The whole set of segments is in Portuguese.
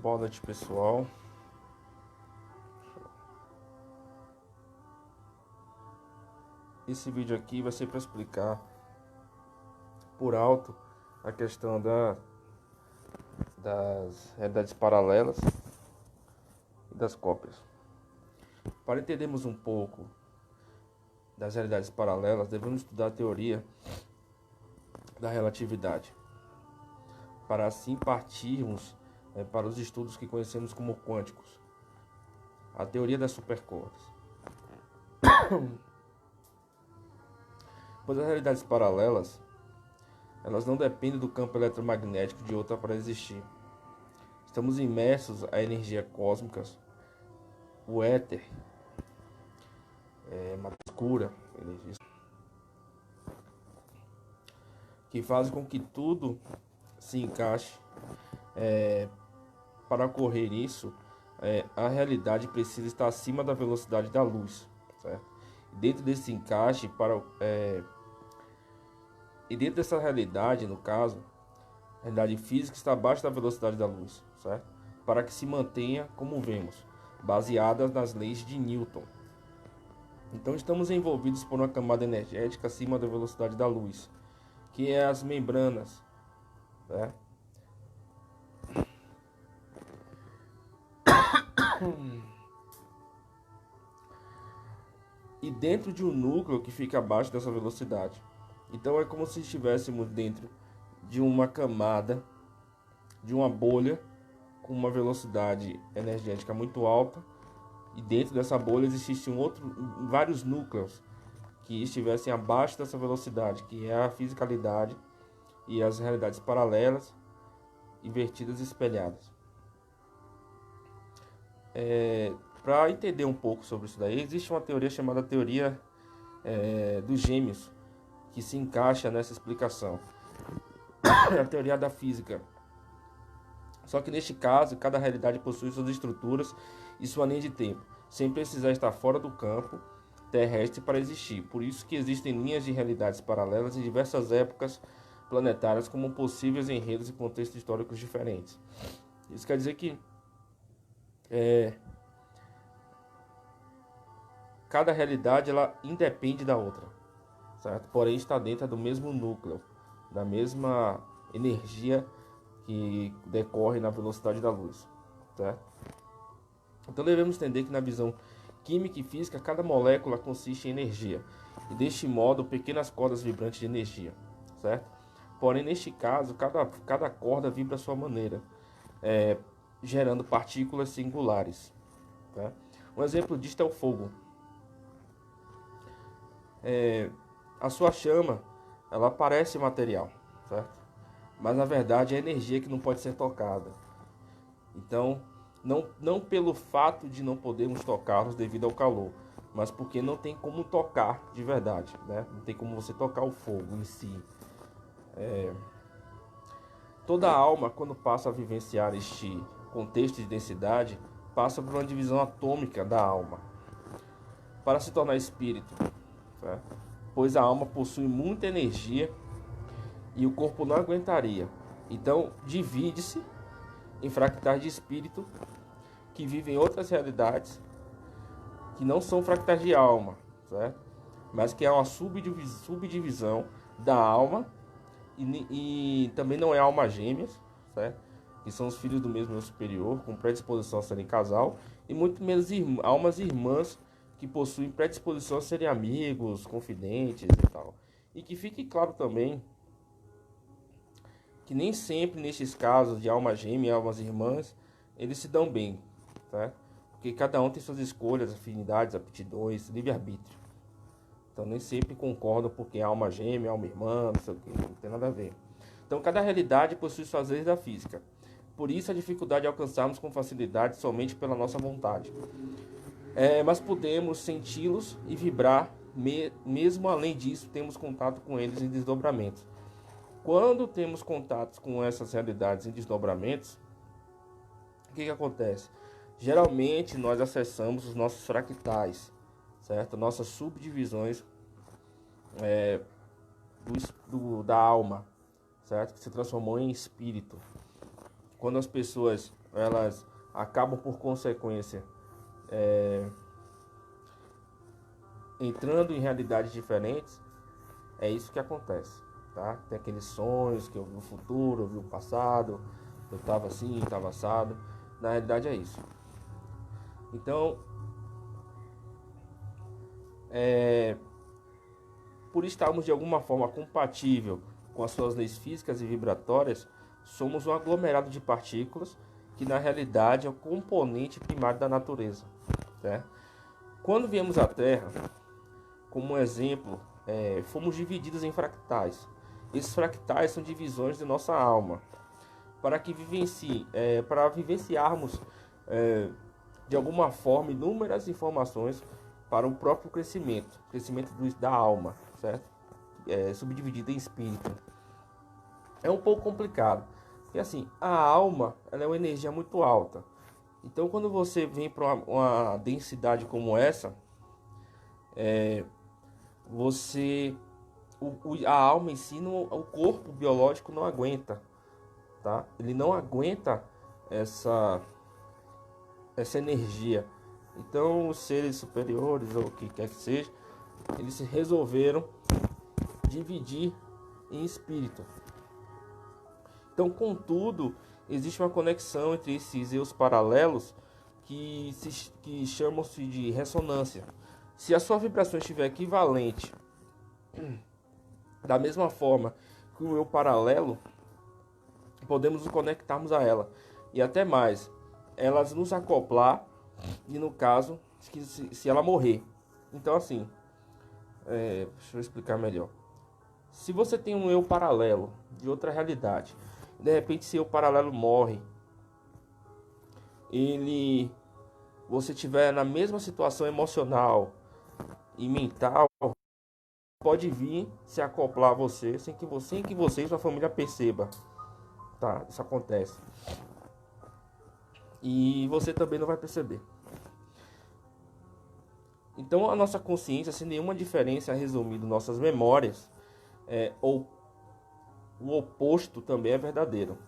Boa noite, pessoal. Esse vídeo aqui vai ser para explicar por alto a questão das realidades paralelas e das cópias. Para entendermos um pouco das realidades paralelas, devemos estudar a teoria da relatividade, para assim partirmos para os estudos que conhecemos como quânticos, a teoria das supercordas. Pois as realidades paralelas, elas não dependem do campo eletromagnético de outra para existir. Estamos imersos à energia cósmica, o éter, matéria escura, que faz com que tudo se encaixe. Para ocorrer isso, a realidade precisa estar acima da velocidade da luz, certo? Dentro desse encaixe, e dentro dessa realidade, no caso, a realidade física está abaixo da velocidade da luz, certo? Para que se mantenha como vemos, baseada nas leis de Newton. Então estamos envolvidos por uma camada energética acima da velocidade da luz, que é as membranas, né? E dentro de um núcleo que fica abaixo dessa velocidade. Então é como se estivéssemos dentro de uma camada, de uma bolha com uma velocidade energética muito alta, e dentro dessa bolha existiam vários núcleos que estivessem abaixo dessa velocidade, que é a fisicalidade e as realidades paralelas, invertidas e espelhadas. Para entender um pouco sobre isso daí, existe uma teoria chamada teoria dos gêmeos, que se encaixa nessa explicação. É a teoria da física. Só que neste caso, cada realidade possui suas estruturas e sua linha de tempo, sem precisar estar fora do campo terrestre para existir. Por isso que existem linhas de realidades paralelas em diversas épocas planetárias, como possíveis enredos e contextos históricos diferentes. Isso quer dizer que cada realidade ela independe da outra, certo? Porém está dentro do mesmo núcleo, da mesma energia que decorre na velocidade da luz, certo? Então devemos entender que na visão química e física, cada molécula consiste em energia, e deste modo pequenas cordas vibrantes de energia, certo? Porém, neste caso, cada corda vibra à sua maneira, gerando partículas singulares, tá? Um exemplo disto é o fogo. A sua chama, ela parece material, certo? Mas na verdade é energia que não pode ser tocada. Então, não pelo fato de não podermos tocá-los devido ao calor, mas porque não tem como tocar de verdade, né? Não tem como você tocar o fogo em si. Toda alma, quando passa a vivenciar este contexto de densidade, passa por uma divisão atômica da alma para se tornar espírito, certo? Pois a alma possui muita energia e o corpo não aguentaria. Então, divide-se em fractais de espírito que vivem outras realidades que não são fractais de alma, certo? Mas que é uma subdivisão da alma e também não é alma gêmeas, certo? Que são os filhos do mesmo eu superior, com predisposição a serem casal, e muito menos almas irmãs que possuem predisposição a serem amigos, confidentes e tal. E que fique claro também que nem sempre nestes casos de alma gêmea e almas irmãs, eles se dão bem, tá? Porque cada um tem suas escolhas, afinidades, aptidões, livre-arbítrio. Então nem sempre concordam porque é alma gêmea, alma irmã, não sei o que, não tem nada a ver. Então cada realidade possui suas leis da física. Por isso a dificuldade de alcançarmos com facilidade somente pela nossa vontade. Mas podemos senti-los e vibrar, mesmo além disso, temos contato com eles em desdobramentos. Quando temos contatos com essas realidades em desdobramentos, o que acontece? Geralmente nós acessamos os nossos fractais, certo? Nossas subdivisões da alma, certo? Que se transformou em espírito. Quando as pessoas elas acabam por consequência entrando em realidades diferentes. É isso que acontece, tá? Tem aqueles sonhos que eu vi o futuro, eu vi o passado, eu tava assim, tava assado. Na realidade é isso. Então, por estarmos de alguma forma compatível com as suas leis físicas e vibratórias, somos um aglomerado de partículas que na realidade é o componente primário da natureza, né? Quando viemos à Terra, como um exemplo, fomos divididos em fractais. Esses fractais são divisões de nossa alma, para que para vivenciarmos de alguma forma inúmeras informações para o próprio crescimento da alma, certo? Subdividida em espírito. É um pouco complicado, porque assim, a alma, ela é uma energia muito alta. Então, quando você vem para uma densidade como essa, a alma em si, o corpo biológico não aguenta, tá? Ele não aguenta essa energia. Então, os seres superiores, ou o que quer que seja, eles resolveram dividir em espírito. Então, contudo, existe uma conexão entre esses eus paralelos que chamam-se de ressonância. Se a sua vibração estiver equivalente, da mesma forma que o eu paralelo, podemos nos conectarmos a ela. E até mais, elas nos acoplar, e no caso, se ela morrer. Então, assim, deixa eu explicar melhor. Se você tem um eu paralelo de outra realidade, de repente esse eu paralelo morre, você tiver na mesma situação emocional e mental, pode vir se acoplar a você sem que você e sua família perceba, tá? Isso acontece. E você também não vai perceber. Então a nossa consciência, sem nenhuma diferença, resumindo nossas memórias, ou o oposto também é verdadeiro.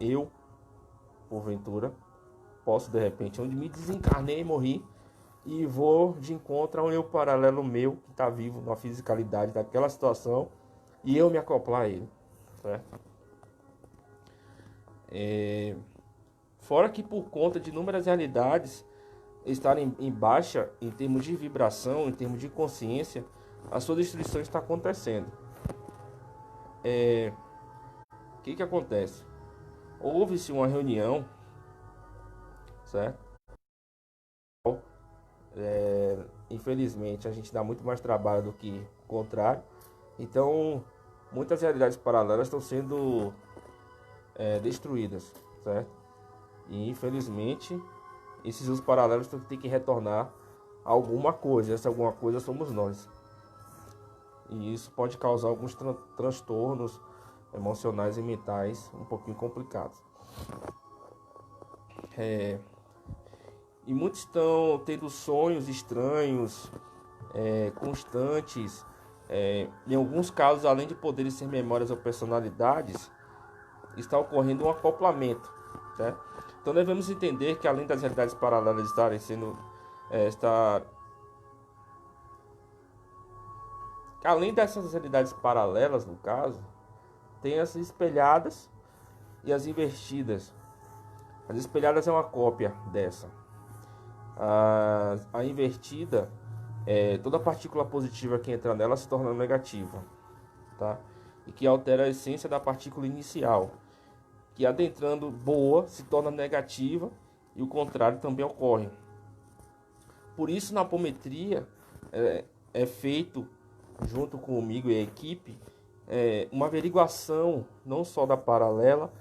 Eu, porventura, posso de repente, onde me desencarnei e morri, e vou de encontro a um eu paralelo meu, que está vivo na fisicalidade daquela situação, e eu me acoplar a ele, certo? Fora que por conta de inúmeras realidades estarem em baixa em termos de vibração, em termos de consciência, a sua destruição está acontecendo. O que acontece? Houve-se uma reunião, certo? Infelizmente, a gente dá muito mais trabalho do que o contrário. Então, muitas realidades paralelas estão sendo destruídas, certo? E infelizmente, esses usos paralelos têm que retornar a alguma coisa. Essa alguma coisa somos nós. E isso pode causar alguns transtornos emocionais e mentais um pouquinho complicados. E muitos estão tendo sonhos estranhos, constantes. Em alguns casos, além de poderem ser memórias ou personalidades, está ocorrendo um acoplamento, certo? Então devemos entender que além das realidades paralelas estarem sendo além dessas realidades paralelas, no caso, tem as espelhadas e as invertidas. As espelhadas é uma cópia dessa. A invertida toda partícula positiva que entra nela se torna negativa, tá? E que altera a essência da partícula inicial, que adentrando boa se torna negativa, e o contrário também ocorre. Por isso, na apometria é feito, junto comigo e a equipe, uma averiguação não só da paralela,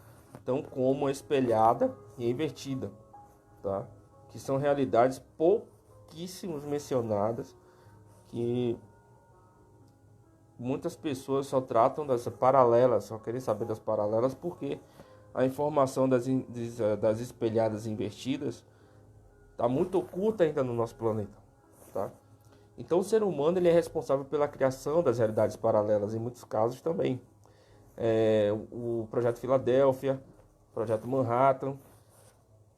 tão como a espelhada e a invertida, tá? Que são realidades pouquíssimas mencionadas, que muitas pessoas só tratam das paralelas, só querem saber das paralelas, porque a informação das espelhadas invertidas está muito oculta ainda no nosso planeta, tá? Então o ser humano ele é responsável pela criação das realidades paralelas, em muitos casos também. O Projeto Filadélfia, Projeto Manhattan.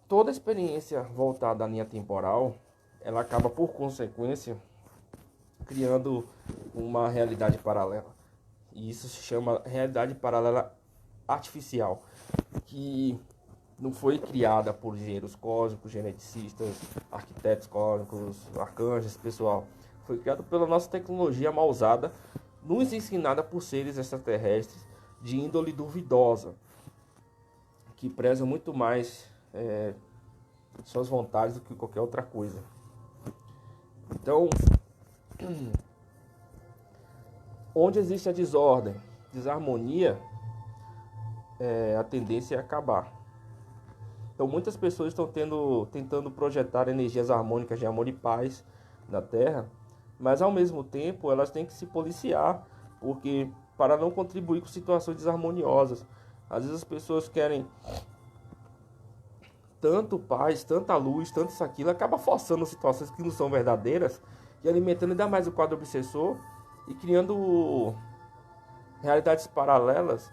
Toda experiência voltada à linha temporal, ela acaba por consequência criando uma realidade paralela. E isso se chama realidade paralela artificial, que não foi criada por engenheiros cósmicos, geneticistas, arquitetos cósmicos, arcanjos, pessoal. Foi criada pela nossa tecnologia mal usada, nos ensinada por seres extraterrestres de índole duvidosa, que prezam muito mais suas vontades do que qualquer outra coisa. Então, onde existe a desordem, desarmonia, a tendência é acabar. Então muitas pessoas estão tentando projetar energias harmônicas de amor e paz na Terra, mas ao mesmo tempo elas têm que se policiar, porque para não contribuir com situações desarmoniosas. Às vezes as pessoas querem tanto paz, tanta luz, tanto isso aquilo, acaba forçando situações que não são verdadeiras e alimentando ainda mais o quadro obsessor e criando realidades paralelas,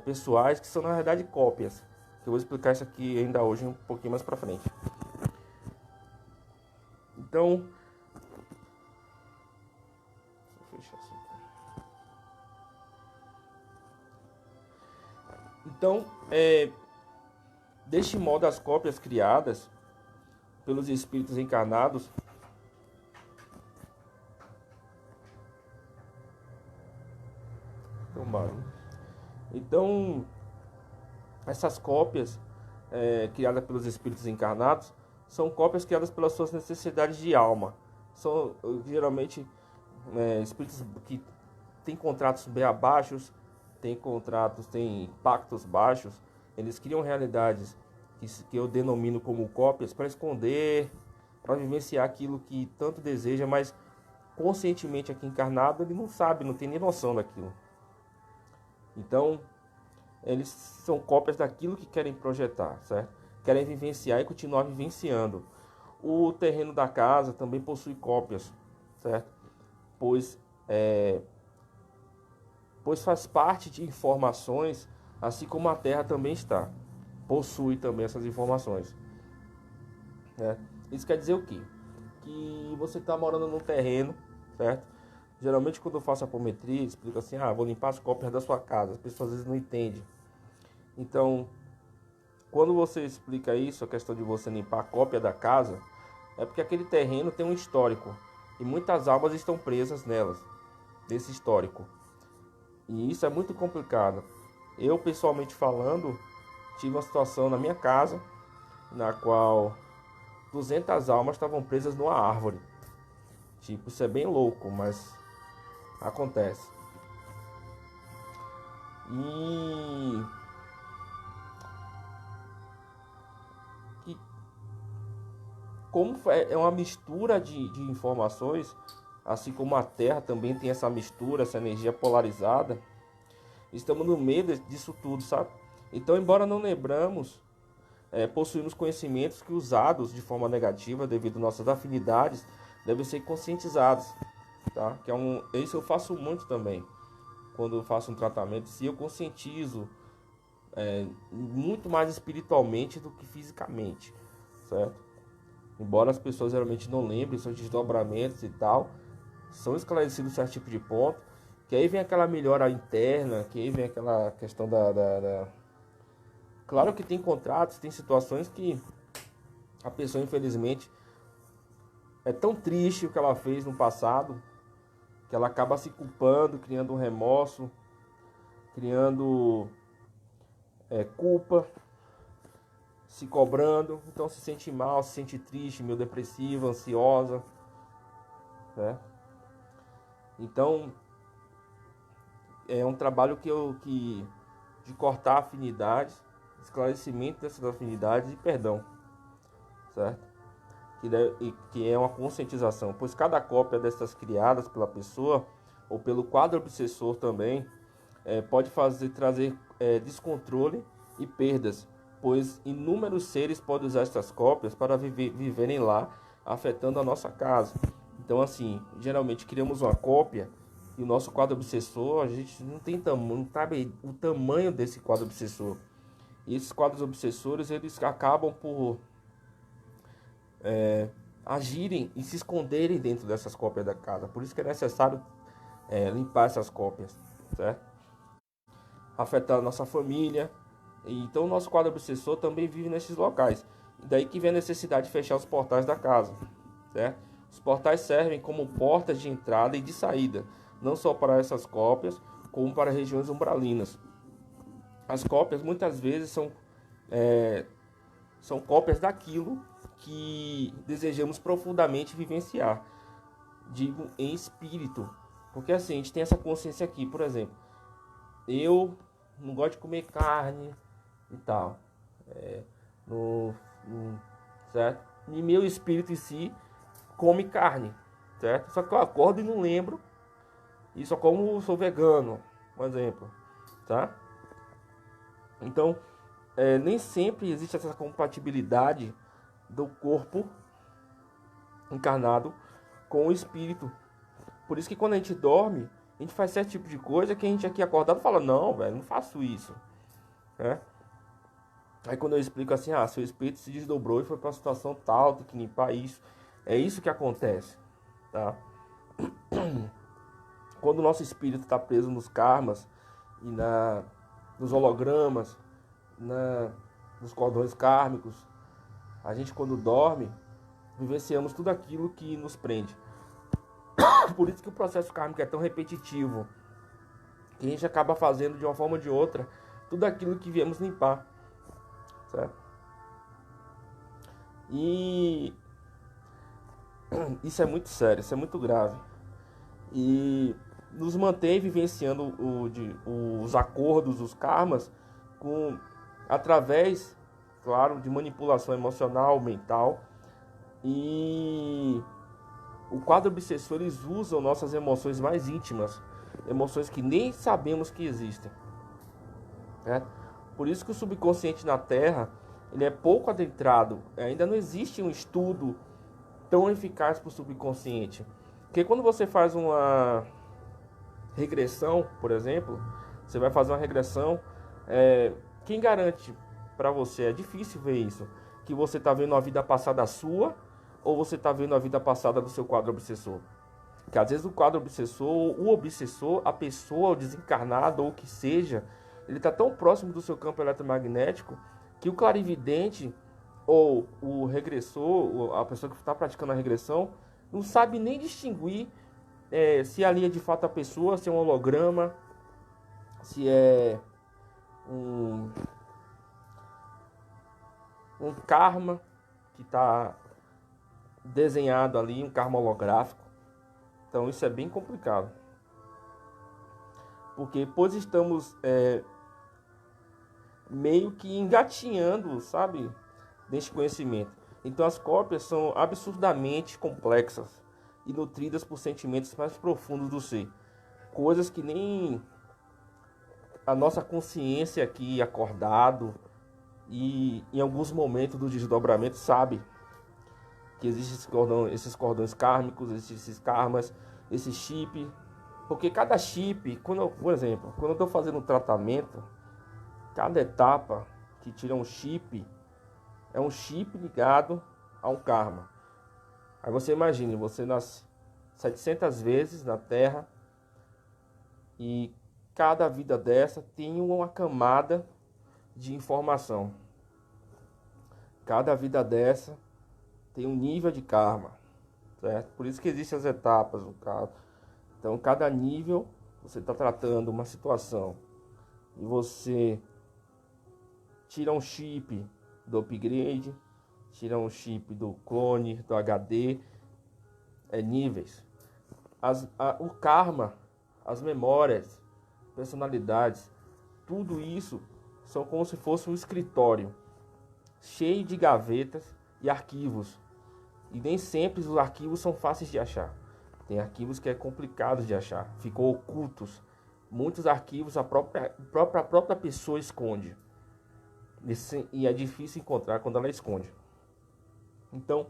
pessoais, que são na verdade cópias. Eu vou explicar isso aqui ainda hoje um pouquinho mais pra frente. Então, deixa eu fechar isso aqui. Então, deste modo, as cópias criadas pelos espíritos encarnados Então, essas cópias criadas pelos espíritos encarnados são cópias criadas pelas suas necessidades de alma. São geralmente espíritos que têm contratos bem abaixos, têm pactos baixos. Eles criam realidades que eu denomino como cópias para esconder, para vivenciar aquilo que tanto deseja, mas conscientemente aqui encarnado ele não sabe, não tem nem noção daquilo. Então, eles são cópias daquilo que querem projetar, certo? Querem vivenciar e continuar vivenciando. O terreno da casa também possui cópias, certo? Pois faz parte de informações, assim como a Terra também está. Possui também essas informações. Né? Isso quer dizer o quê? Que você está morando num terreno, certo? Geralmente quando eu faço apometria, explico assim, vou limpar as cópias da sua casa. As pessoas às vezes não entendem. Então, quando você explica isso, a questão de você limpar a cópia da casa, é porque aquele terreno tem um histórico. E muitas almas estão presas nelas, desse histórico. E isso é muito complicado. Eu, pessoalmente falando, tive uma situação na minha casa, na qual 200 almas estavam presas numa árvore. Tipo, isso é bem louco, mas acontece. E como é uma mistura de informações, assim como a Terra também tem essa mistura, essa energia polarizada, estamos no meio disso tudo, sabe? Então, embora não lembramos, possuímos conhecimentos que, usados de forma negativa devido às nossas afinidades, devem ser conscientizados, tá? Isso eu faço muito também. Quando eu faço um tratamento, se eu conscientizo muito mais espiritualmente do que fisicamente, certo? Embora as pessoas geralmente não lembrem seus desdobramentos e tal, são esclarecidos certo tipo de ponto, que aí vem aquela melhora interna, que aí vem aquela questão Claro que tem contratos, tem situações que a pessoa, infelizmente, é tão triste o que ela fez no passado, que ela acaba se culpando, criando um remorso, criando culpa, se cobrando, então se sente mal, se sente triste, meio depressiva, ansiosa, né? Então é um trabalho de cortar afinidades, esclarecimento dessas afinidades e perdão, certo? Que é uma conscientização, pois cada cópia dessas criadas pela pessoa ou pelo quadro obsessor também pode trazer descontrole e perdas, pois inúmeros seres podem usar essas cópias para viverem lá, afetando a nossa casa. Então, assim, geralmente criamos uma cópia e o nosso quadro obsessor, a gente não sabe o tamanho desse quadro obsessor. E esses quadros obsessores, eles acabam por agirem e se esconderem dentro dessas cópias da casa. Por isso que é necessário limpar essas cópias, certo? Afetar a nossa família. Então o nosso quadro obsessor também vive nesses locais. E daí que vem a necessidade de fechar os portais da casa, certo? Os portais servem como portas de entrada e de saída, não só para essas cópias, como para regiões umbralinas. As cópias muitas vezes são cópias daquilo que desejamos profundamente vivenciar. Digo em espírito. Porque assim, a gente tem essa consciência aqui, por exemplo. Eu não gosto de comer carne e tal. Certo? E meu espírito em si come carne, certo? Só que eu acordo e não lembro. E só como sou vegano, por exemplo, tá? Então, nem sempre existe essa compatibilidade do corpo encarnado com o espírito. Por isso que quando a gente dorme, a gente faz certo tipo de coisa que a gente aqui acordado fala, não, velho, não faço isso, né? Aí quando eu explico assim, seu espírito se desdobrou e foi para uma situação tal, tem que limpar isso. É isso que acontece, tá? Quando o nosso espírito está preso nos karmas e nos hologramas, nos cordões kármicos, a gente quando dorme, vivenciamos tudo aquilo que nos prende. Por isso que o processo kármico é tão repetitivo, que a gente acaba fazendo de uma forma ou de outra tudo aquilo que viemos limpar, certo? E isso é muito sério, isso é muito grave. E nos mantém vivenciando os acordos, os karmas, através, claro, de manipulação emocional, mental. E o quadro obsessor, eles usam nossas emoções mais íntimas, emoções que nem sabemos que existem, né? Por isso que o subconsciente na Terra, ele é pouco adentrado. Ainda não existe um estudo tão eficaz para o subconsciente. Porque quando você faz uma regressão, por exemplo, você vai fazer uma regressão, quem garante para você, é difícil ver isso, que você está vendo a vida passada sua ou você está vendo a vida passada do seu quadro obsessor. Que às vezes o quadro obsessor, o obsessor, a pessoa, o desencarnado ou o que seja, ele está tão próximo do seu campo eletromagnético que o clarividente ou o regressor, a pessoa que está praticando a regressão, não sabe nem distinguir se ali é de fato a pessoa, se é um holograma, se é um karma que está desenhado ali, um karma holográfico. Então isso é bem complicado. Porque pois estamos meio que engatinhando, sabe, neste conhecimento. Então as cópias são absurdamente complexas e nutridas por sentimentos mais profundos do ser. Coisas que nem a nossa consciência aqui acordado e em alguns momentos do desdobramento sabe que existem esses cordões kármicos, existem esses karmas, esse chip. Porque cada chip, por exemplo, quando eu estou fazendo um tratamento, cada etapa que tira um chip é um chip ligado a um karma. Aí você imagine, você nasce 700 vezes na Terra e cada vida dessa tem uma camada de informação. Cada vida dessa tem um nível de karma, certo? Por isso que existem as etapas no caso. Então, cada nível você está tratando uma situação e você tira um chip do upgrade, tira um chip do clone, do HD, níveis. O karma, as memórias, personalidades, tudo isso são como se fosse um escritório cheio de gavetas e arquivos. E nem sempre os arquivos são fáceis de achar. Tem arquivos que é complicado de achar, ficam ocultos. Muitos arquivos a própria pessoa esconde. E é difícil encontrar quando ela esconde. Então,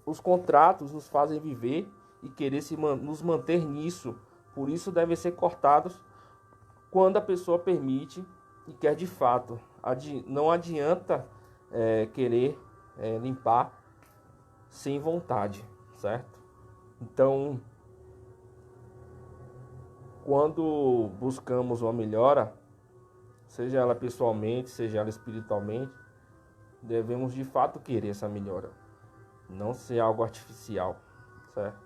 os contratos nos fazem viver e querer nos manter nisso. Por isso devem ser cortados quando a pessoa permite e quer de fato. Não adianta querer limpar sem vontade, certo? Então, quando buscamos uma melhora, seja ela pessoalmente, seja ela espiritualmente, devemos de fato querer essa melhora, não ser algo artificial, certo?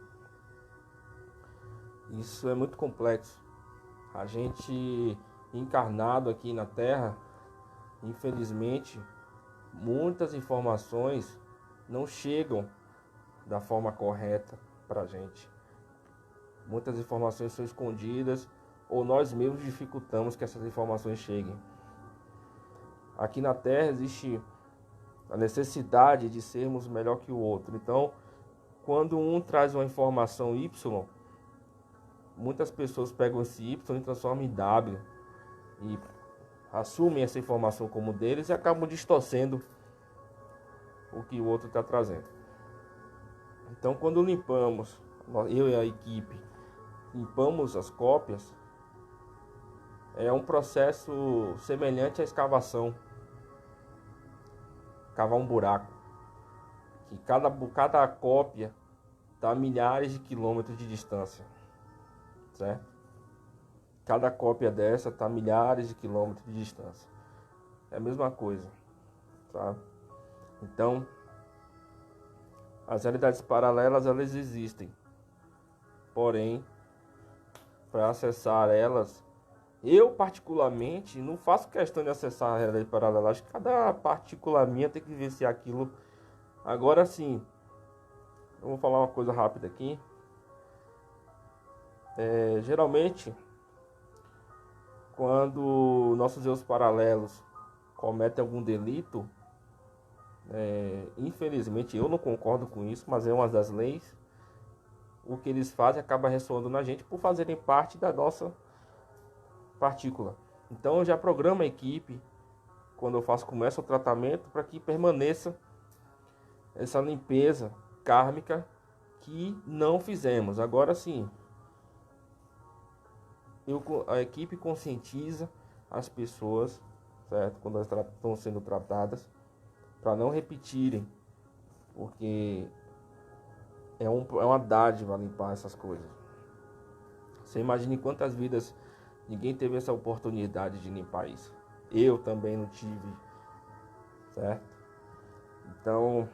Isso é muito complexo. A gente encarnado aqui na Terra, infelizmente, muitas informações não chegam da forma correta para a gente. Muitas informações são escondidas ou nós mesmos dificultamos que essas informações cheguem. Aqui na Terra existe a necessidade de sermos melhor que o outro. Então, quando um traz uma informação Y, muitas pessoas pegam esse Y e transformam em W e assumem essa informação como deles e acabam distorcendo o que o outro está trazendo. Então, quando limpamos, eu e a equipe limpamos as cópias, é um processo semelhante à escavação. Cavar um buraco, que cada cópia está a milhares de quilômetros de distância, certo? Cada cópia dessa está a milhares de quilômetros de distância. É a mesma coisa, sabe? Então, as realidades paralelas, elas existem. Porém, para acessar elas, eu particularmente não faço questão de acessar a realidade paralela. Acho que cada partícula minha tem que ver se aquilo. Agora sim, eu vou falar uma coisa rápida aqui. Geralmente, quando nossos eus paralelos cometem algum delito, infelizmente eu não concordo com isso, mas é uma das leis. O que eles fazem acaba ressoando na gente por fazerem parte da nossa partícula. Então eu já programo a equipe quando eu começo o tratamento para que permaneça essa limpeza kármica que não fizemos. Agora sim, a equipe conscientiza as pessoas, certo? Quando elas estão sendo tratadas, para não repetirem, porque é uma dádiva limpar essas coisas. Você imagine quantas vidas ninguém teve essa oportunidade de limpar isso. Eu também não tive, certo? Então,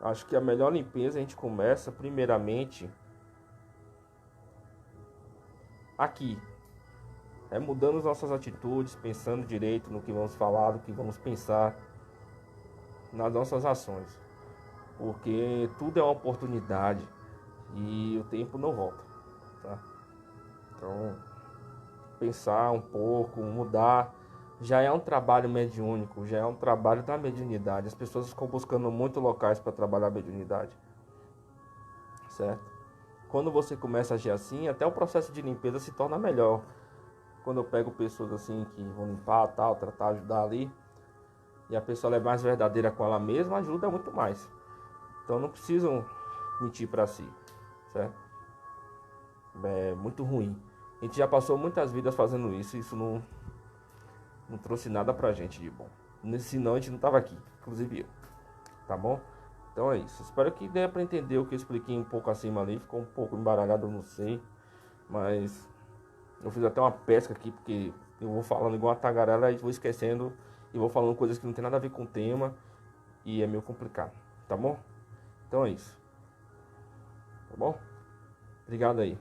acho que a melhor limpeza a gente começa primeiramente aqui. Mudando as nossas atitudes, pensando direito no que vamos falar, no que vamos pensar, nas nossas ações. Porque tudo é uma oportunidade e o tempo não volta, tá? Então, pensar um pouco, mudar, já é um trabalho mediúnico, já é um trabalho da mediunidade. As pessoas ficam buscando muito locais para trabalhar a mediunidade, certo? Quando você começa a agir assim, até o processo de limpeza se torna melhor. Quando eu pego pessoas assim que vão limpar, tal, tratar, ajudar ali, e a pessoa é mais verdadeira com ela mesma, ajuda muito mais. Então não precisam mentir para si, certo? É muito ruim. A gente já passou muitas vidas fazendo isso, e isso não trouxe nada pra gente de bom. Senão a gente não tava aqui, inclusive eu. Tá bom? Então é isso. Espero que dê pra entender o que eu expliquei um pouco acima ali. Ficou um pouco embaralhado, eu não sei. Mas eu fiz até uma pesca aqui, porque eu vou falando igual uma tagarela e vou esquecendo. E vou falando coisas que não tem nada a ver com o tema. E é meio complicado. Tá bom? Então é isso. Tá bom? Obrigado aí.